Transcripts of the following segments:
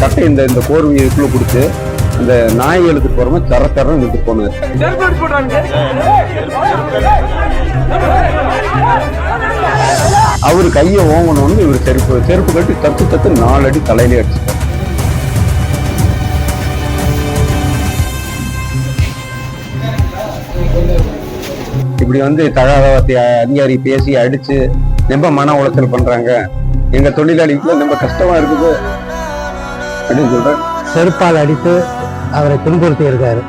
சட்டை இந்த கோர்வைக்குள்ள கொடுத்து அந்த நாய்களுக்கு போறோம் தரன்னு எடுத்து போனார். அவரு கையை ஓங்கணும்னு இவர் செருப்பு கட்டி தத்து 4 அடி தலையிலே அடிச்சுட்டார். இப்படி தகாத அதிகாரி பேசி அடிச்சு ரொம்ப மன உளைச்சல் பண்றாங்க. எங்க தொழிலாளிகளுக்கு ரொம்ப கஷ்டமா இருக்குது அப்படின்னு சொல்றேன். செருப்பால் அடித்து அவரை துன்புறுத்தி இருக்காரு.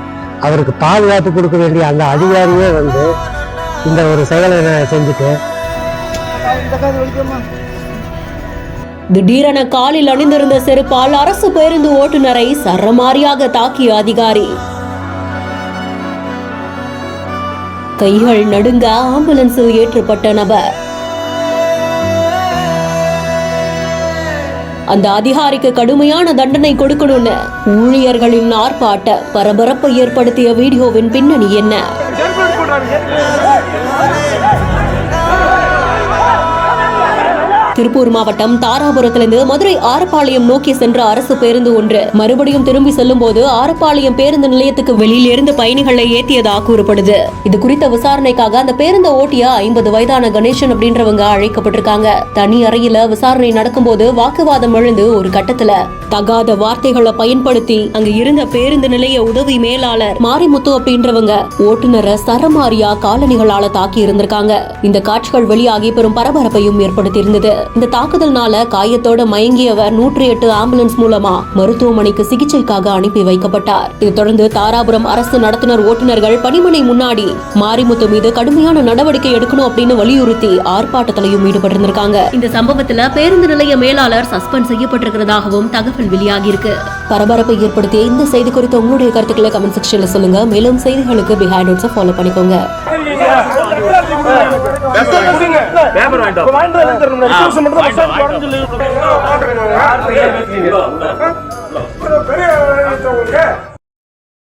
அவருக்கு பாதுகாப்பு கொடுக்க வேண்டிய அந்த அதிகாரியே இந்த ஒரு செயலை செஞ்சுட்டு திடீரென காலில் அணிந்திருந்த செருப்பால் அரசு பேருந்து ஓட்டுநரை சரமாரியாக தாக்கிய அதிகாரி. கைகள் நடுங்க ஆம்புலன்ஸில் ஏற்றப்பட்ட நபர். அந்த அதிகாரிக்கு கடுமையான தண்டனை கொடுக்கணும்னு ஊழியர்களின் ஆர்ப்பாட்ட பரபரப்பை ஏற்படுத்திய வீடியோவின் பின்னணி என்ன? திருப்பூர் மாவட்டம் தாராபுரத்திலிருந்து மதுரை ஆரப்பாளையம் நோக்கி சென்ற அரசு பேருந்து ஒன்று மறுபடியும் திரும்பி செல்லும் போது ஆரப்பாளையம் பேருந்து நிலையத்துக்கு வெளியில் இருந்து பயணிகளை ஏற்றியதாக கூறப்படுது. இது குறித்த விசாரணைக்காக அந்த பேருந்தை ஓட்டிய 50 வயதான கணேசன் அப்படின்றவங்க அழைக்கப்பட்டிருக்காங்க. தனி அறையில விசாரணை நடக்கும் போது வாக்குவாதம் எழுந்து ஒரு கட்டத்துல தகாத வார்த்தைகளை பயன்படுத்தி அங்க இருந்த பேருந்து நிலைய உதவி மேலாளர் மாரிமுத்து அப்படின்றவங்க ஓட்டுநரை சரமாரியா காலணிகளால தாக்கி இருந்திருக்காங்க. இந்த காட்சிகள் வெளியாகி பெரும் பரபரப்பையும் ஏற்படுத்தி இருந்தது. இந்த தாக்குதல்னால காயத்தோட மயங்கியவர் 108 ஆம்புலன்ஸ் மூலமா மருத்துவமனைக்கு சிகிச்சைக்காக அனுப்பி வைக்கப்பட்டார். இதை தொடர்ந்து தாராபுரம் அரசு நடத்துனர் ஓட்டுநர்கள் பணிமனை முன்னாடி மாரிமுத்து மீது கடுமையான நடவடிக்கை எடுக்கணும் அப்படின்னு வலியுறுத்தி ஆர்ப்பாட்டத்திலையும் ஈடுபட்டிருந்திருக்காங்க. இந்த சம்பவத்துல பேருந்து நிலைய மேலாளர் சஸ்பெண்ட் செய்யப்பட்டிருக்கிறதாகவும் தகவல் வெளியாகி இருக்கு. பரபரப்பை ஏற்படுத்திய இந்த செய்தி குறித்து உங்களுடைய கருத்துக்களை கமெண்ட் செக்ஷன்ல சொல்லுங்க. மேலும் செய்திகளுக்கு பிஹைண்ட் நோட்ஸை ஃபாலோ பண்ணிக்கோங்க. பெரிய